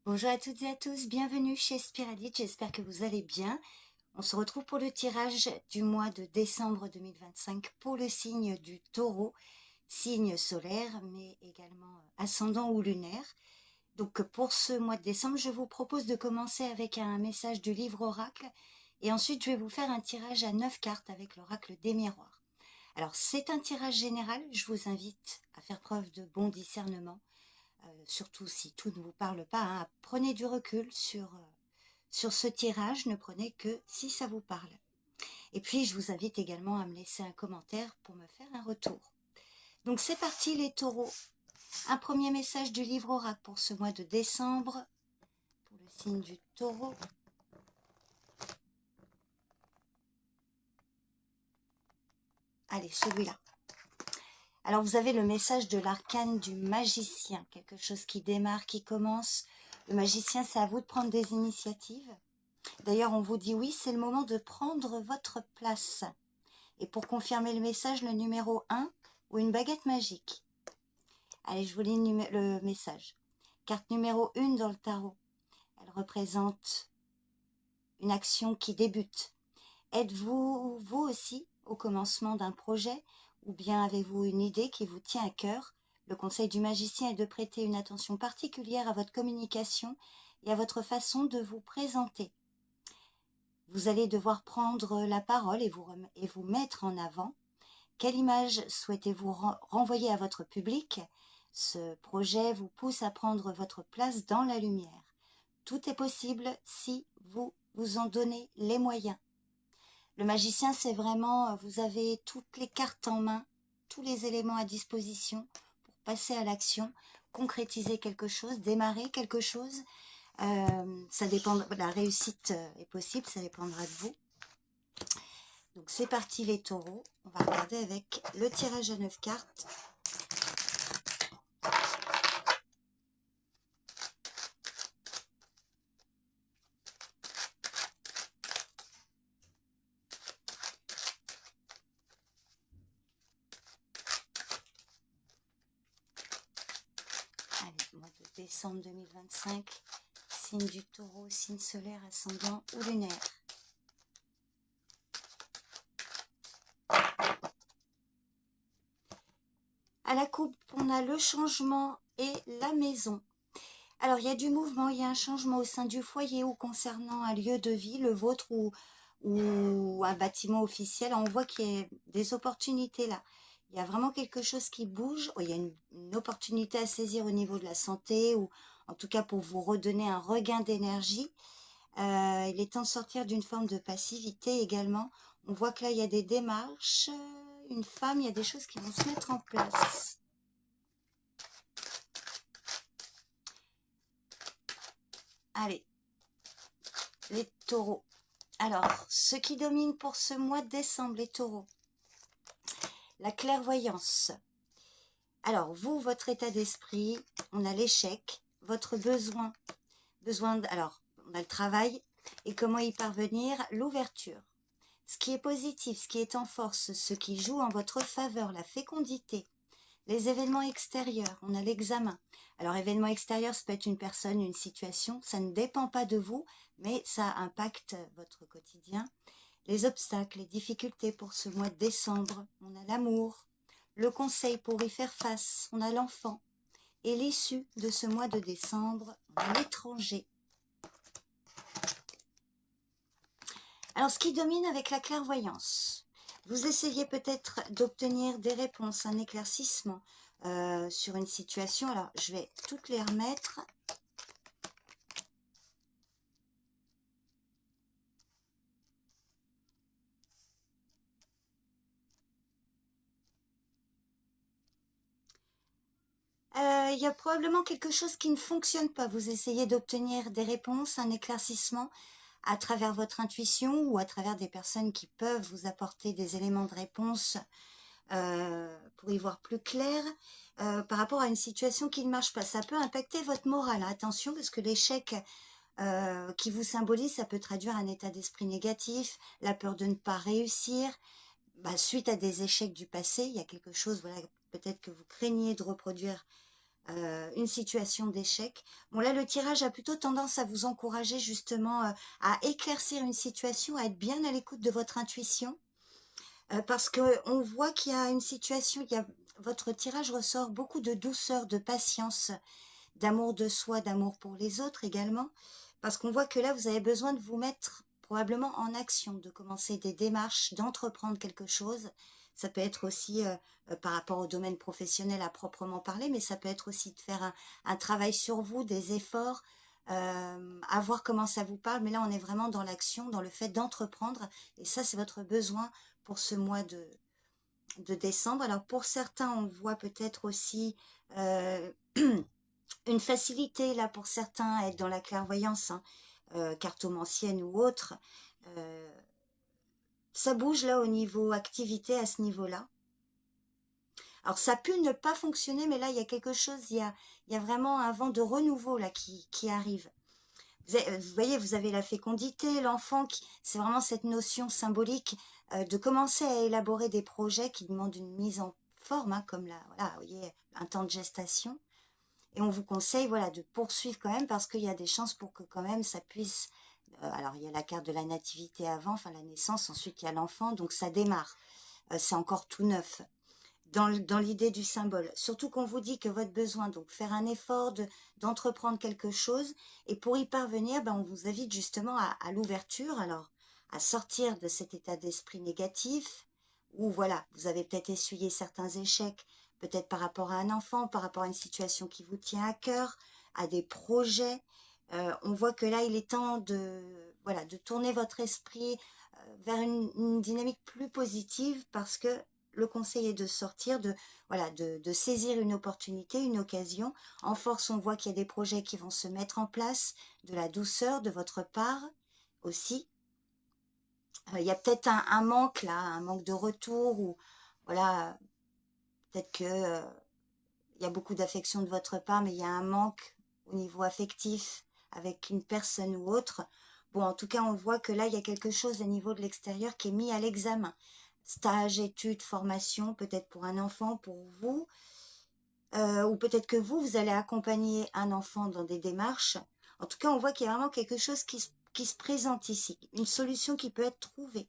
Bonjour à toutes et à tous, bienvenue chez Spiralite, j'espère que vous allez bien. On se retrouve pour le tirage du mois de décembre 2025 pour le signe du Taureau, signe solaire mais également ascendant ou lunaire. Donc pour ce mois de décembre, je vous propose de commencer avec un message du livre Oracle et ensuite je vais vous faire un tirage à 9 cartes avec l'Oracle des miroirs. Alors c'est un tirage général, je vous invite à faire preuve de bon discernement. Surtout si tout ne vous parle pas, hein, prenez du recul sur ce tirage, ne prenez que si ça vous parle. Et puis, je vous invite également à me laisser un commentaire pour me faire un retour. Donc, c'est parti les taureaux. Un premier message du livre Oracle pour ce mois de décembre, pour le signe du taureau. Allez, celui-là. Alors, vous avez le message de l'arcane du magicien, quelque chose qui démarre, qui commence. Le magicien, c'est à vous de prendre des initiatives. D'ailleurs, on vous dit oui, c'est le moment de prendre votre place. Et pour confirmer le message, le numéro 1 ou une baguette magique. Allez, je vous lis le message. Carte numéro 1 dans le tarot. Elle représente une action qui débute. Êtes-vous, vous aussi, au commencement d'un projet ou bien avez-vous une idée qui vous tient à cœur? Le conseil du magicien est de prêter une attention particulière à votre communication et à votre façon de vous présenter. Vous allez devoir prendre la parole et vous mettre en avant. Quelle image souhaitez-vous renvoyer à votre public? Ce projet vous pousse à prendre votre place dans la lumière. Tout est possible si vous vous en donnez les moyens. Le magicien, c'est vraiment, vous avez toutes les cartes en main, tous les éléments à disposition pour passer à l'action, concrétiser quelque chose, démarrer quelque chose. Ça dépend, la réussite est possible, ça dépendra de vous. Donc c'est parti les taureaux, on va regarder avec le tirage à 9 cartes. Allez, mois de décembre 2025, signe du taureau, signe solaire, ascendant ou lunaire. À la coupe, on a le changement et la maison. Alors, il y a du mouvement, il y a un changement au sein du foyer ou concernant un lieu de vie, le vôtre ou un bâtiment officiel. On voit qu'il y a des opportunités là. Il y a vraiment quelque chose qui bouge. Oh, il y a une opportunité à saisir au niveau de la santé ou en tout cas pour vous redonner un regain d'énergie. Il est temps de sortir d'une forme de passivité également. On voit que là, il y a des démarches. Une femme, il y a des choses qui vont se mettre en place. Allez, les taureaux. Alors, ce qui domine pour ce mois de décembre, les taureaux. La clairvoyance. Alors, vous, votre état d'esprit, on a l'échec, votre besoin. Alors, on a le travail et comment y parvenir, l'ouverture. Ce qui est positif, ce qui est en force, ce qui joue en votre faveur, la fécondité. Les événements extérieurs, on a l'examen. Alors, événement extérieur, ça peut être une personne, une situation, ça ne dépend pas de vous, mais ça impacte votre quotidien. Les obstacles, les difficultés pour ce mois de décembre, on a l'amour. Le conseil pour y faire face, on a l'enfant. Et l'issue de ce mois de décembre, on a l'étranger. Alors, ce qui domine avec la clairvoyance, vous essayez peut-être d'obtenir des réponses, un éclaircissement sur une situation. Alors, je vais toutes les remettre. Il y a probablement quelque chose qui ne fonctionne pas. Vous essayez d'obtenir des réponses, un éclaircissement à travers votre intuition ou à travers des personnes qui peuvent vous apporter des éléments de réponse pour y voir plus clair par rapport à une situation qui ne marche pas. Ça peut impacter votre morale. Attention, parce que l'échec qui vous symbolise, ça peut traduire un état d'esprit négatif, la peur de ne pas réussir. Suite à des échecs du passé, il y a quelque chose, voilà, peut-être que vous craignez de reproduire une situation d'échec. Bon là, le tirage a plutôt tendance à vous encourager justement à éclaircir une situation, à être bien à l'écoute de votre intuition. Parce qu'on voit qu'il y a une situation, votre tirage ressort beaucoup de douceur, de patience, d'amour de soi, d'amour pour les autres également. Parce qu'on voit que là, vous avez besoin de vous mettre probablement en action, de commencer des démarches, d'entreprendre quelque chose. Ça peut être aussi par rapport au domaine professionnel à proprement parler, mais ça peut être aussi de faire un travail sur vous, des efforts, à voir comment ça vous parle. Mais là, on est vraiment dans l'action, dans le fait d'entreprendre. Et ça, c'est votre besoin pour ce mois de décembre. Alors, pour certains, on voit peut-être aussi une facilité, là, pour certains, à être dans la clairvoyance, hein, cartomancienne ou autre. Ça bouge là au niveau activité, à ce niveau-là. Alors ça peut ne pas fonctionner, mais là il y a quelque chose, il y a vraiment un vent de renouveau là qui arrive. Vous voyez, vous avez la fécondité, l'enfant, c'est vraiment cette notion symbolique de commencer à élaborer des projets qui demandent une mise en forme, hein, comme là, voilà, vous voyez, un temps de gestation. Et on vous conseille, voilà, de poursuivre quand même parce qu'il y a des chances pour que quand même ça puisse. Alors il y a la carte de la nativité avant, enfin la naissance, ensuite il y a l'enfant, donc ça démarre. C'est encore tout neuf dans l'idée du symbole. Surtout qu'on vous dit que votre besoin, donc faire un effort d'entreprendre quelque chose, et pour y parvenir, ben, on vous invite justement à l'ouverture, alors à sortir de cet état d'esprit négatif, où voilà, vous avez peut-être essuyé certains échecs, peut-être par rapport à un enfant, par rapport à une situation qui vous tient à cœur, à des projets. On voit que là, il est temps voilà, de tourner votre esprit vers une dynamique plus positive parce que le conseil est de sortir, voilà, de saisir une opportunité, une occasion. En force, on voit qu'il y a des projets qui vont se mettre en place, de la douceur de votre part aussi. Il y a peut-être un manque là, un manque de retour ou voilà, peut-être que il y a beaucoup d'affection de votre part, mais il y a un manque au niveau affectif avec une personne ou autre. Bon, en tout cas, on voit que là, il y a quelque chose au niveau de l'extérieur qui est mis à l'examen. Stage, études, formation, peut-être pour un enfant, pour vous, ou peut-être que vous allez accompagner un enfant dans des démarches. En tout cas, on voit qu'il y a vraiment quelque chose qui se présente ici, une solution qui peut être trouvée.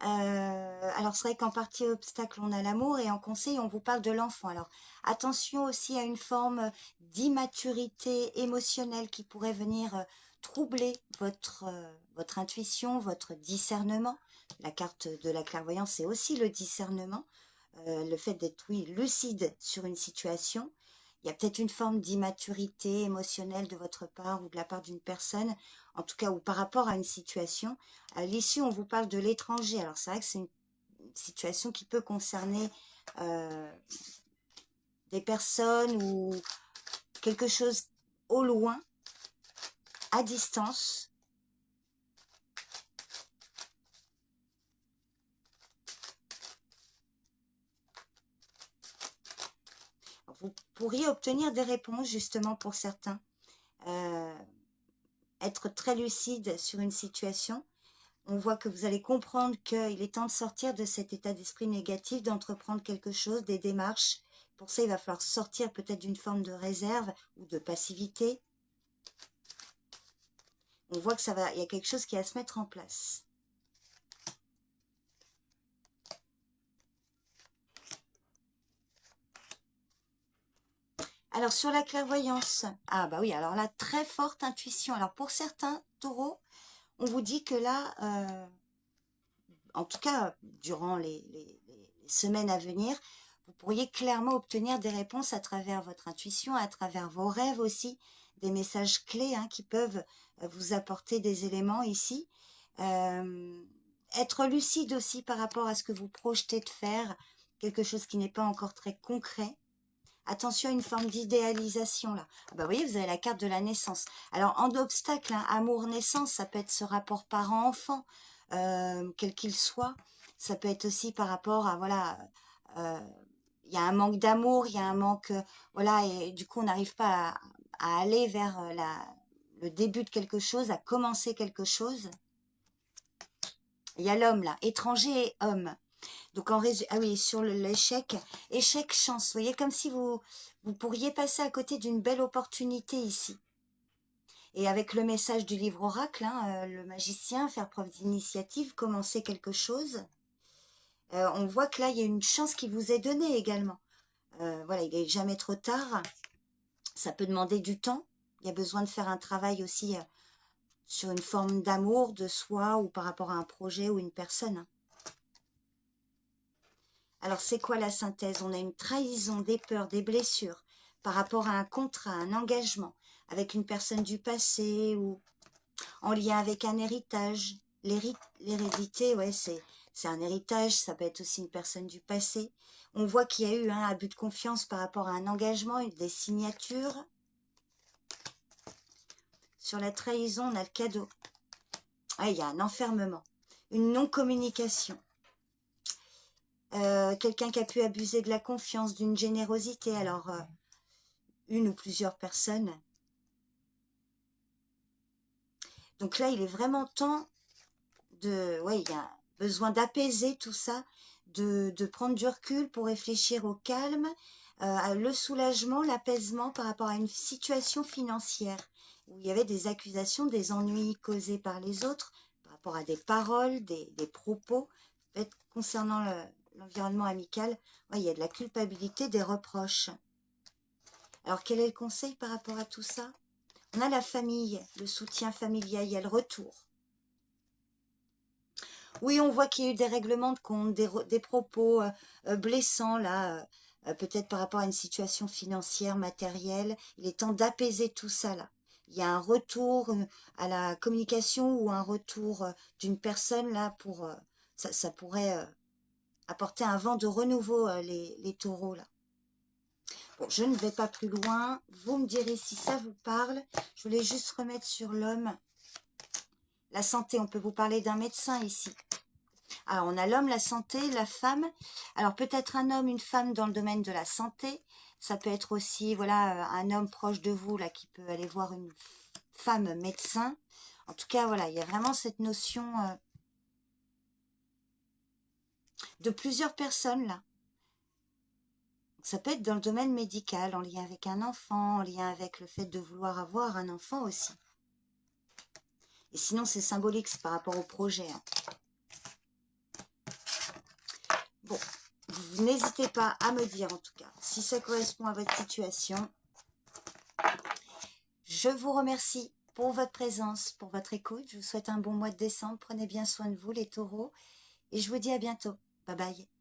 Alors c'est vrai qu'en partie obstacle on a l'amour et en conseil on vous parle de l'enfant. Alors attention aussi à une forme d'immaturité émotionnelle qui pourrait venir troubler votre intuition, votre discernement. La carte de la clairvoyance c'est aussi le discernement, le fait d'être oui lucide sur une situation. Il y a peut-être une forme d'immaturité émotionnelle de votre part ou de la part d'une personne, en tout cas ou par rapport à une situation. À l'issue, on vous parle de l'étranger. Alors c'est vrai que c'est une situation qui peut concerner des personnes ou quelque chose au loin, à distance. Vous pourriez obtenir des réponses justement pour certains. Être très lucide sur une situation. On voit que vous allez comprendre qu'il est temps de sortir de cet état d'esprit négatif, d'entreprendre quelque chose, des démarches. Pour ça, il va falloir sortir peut-être d'une forme de réserve ou de passivité. On voit que il y a quelque chose qui va se mettre en place. Alors, sur la clairvoyance, ah bah oui, alors là, très forte intuition. Alors, pour certains taureaux, on vous dit que là, en tout cas, durant les semaines à venir, vous pourriez clairement obtenir des réponses à travers votre intuition, à travers vos rêves aussi, des messages clés hein, qui peuvent vous apporter des éléments ici. Être lucide aussi par rapport à ce que vous projetez de faire, quelque chose qui n'est pas encore très concret. Attention à une forme d'idéalisation là. Ah bah, vous voyez, vous avez la carte de la naissance. Alors, en obstacle, hein, amour-naissance, ça peut être ce rapport parent-enfant, quel qu'il soit. Ça peut être aussi par rapport à, voilà, il y a un manque d'amour, il y a un manque, voilà, et du coup, on n'arrive pas à aller vers le début de quelque chose, à commencer quelque chose. Il y a l'homme là, étranger et homme. Donc ah oui, sur l'échec, échec chance, vous voyez, comme si vous pourriez passer à côté d'une belle opportunité ici. Et avec le message du livre oracle, hein, le magicien, faire preuve d'initiative, commencer quelque chose, on voit que là, il y a une chance qui vous est donnée également. Voilà, il n'est jamais trop tard. Ça peut demander du temps. Il y a besoin de faire un travail aussi sur une forme d'amour de soi ou par rapport à un projet ou une personne. Alors, c'est quoi la synthèse? On a une trahison, des peurs, des blessures par rapport à un contrat, un engagement avec une personne du passé ou en lien avec un héritage. L'hérédité, ouais, c'est un héritage, ça peut être aussi une personne du passé. On voit qu'il y a eu un abus de confiance par rapport à un engagement, des signatures. Sur la trahison, on a le cadeau. Ah, il y a un enfermement, une non-communication. Quelqu'un qui a pu abuser de la confiance, d'une générosité. Alors, une ou plusieurs personnes. Donc là, il est vraiment temps de... Ouais, il y a besoin d'apaiser tout ça, de prendre du recul pour réfléchir au calme, le soulagement, l'apaisement par rapport à une situation financière où il y avait des accusations, des ennuis causés par les autres, par rapport à des paroles, des propos, peut-être concernant l'environnement amical. Ouais, il y a de la culpabilité, des reproches. Alors, quel est le conseil par rapport à tout ça? On a la famille, le soutien familial, il y a le retour. Oui, on voit qu'il y a eu des règlements de compte, des propos blessants, là, peut-être par rapport à une situation financière, matérielle. Il est temps d'apaiser tout ça, là. Il y a un retour à la communication ou un retour d'une personne, là, pour... ça pourrait apporter un vent de renouveau, les taureaux, là. Bon, je ne vais pas plus loin. Vous me direz si ça vous parle. Je voulais juste remettre sur l'homme. La santé, on peut vous parler d'un médecin ici. Alors, on a l'homme, la santé, la femme. Alors, peut-être un homme, une femme dans le domaine de la santé. Ça peut être aussi, voilà, un homme proche de vous, là, qui peut aller voir une femme médecin. En tout cas, voilà, il y a vraiment cette notion de plusieurs personnes, là. Ça peut être dans le domaine médical, en lien avec un enfant, en lien avec le fait de vouloir avoir un enfant aussi. Et sinon, c'est symbolique, c'est par rapport au projet. Hein. Bon, vous n'hésitez pas à me dire, en tout cas, si ça correspond à votre situation. Je vous remercie pour votre présence, pour votre écoute. Je vous souhaite un bon mois de décembre. Prenez bien soin de vous, les taureaux. Et je vous dis à bientôt. Bye bye.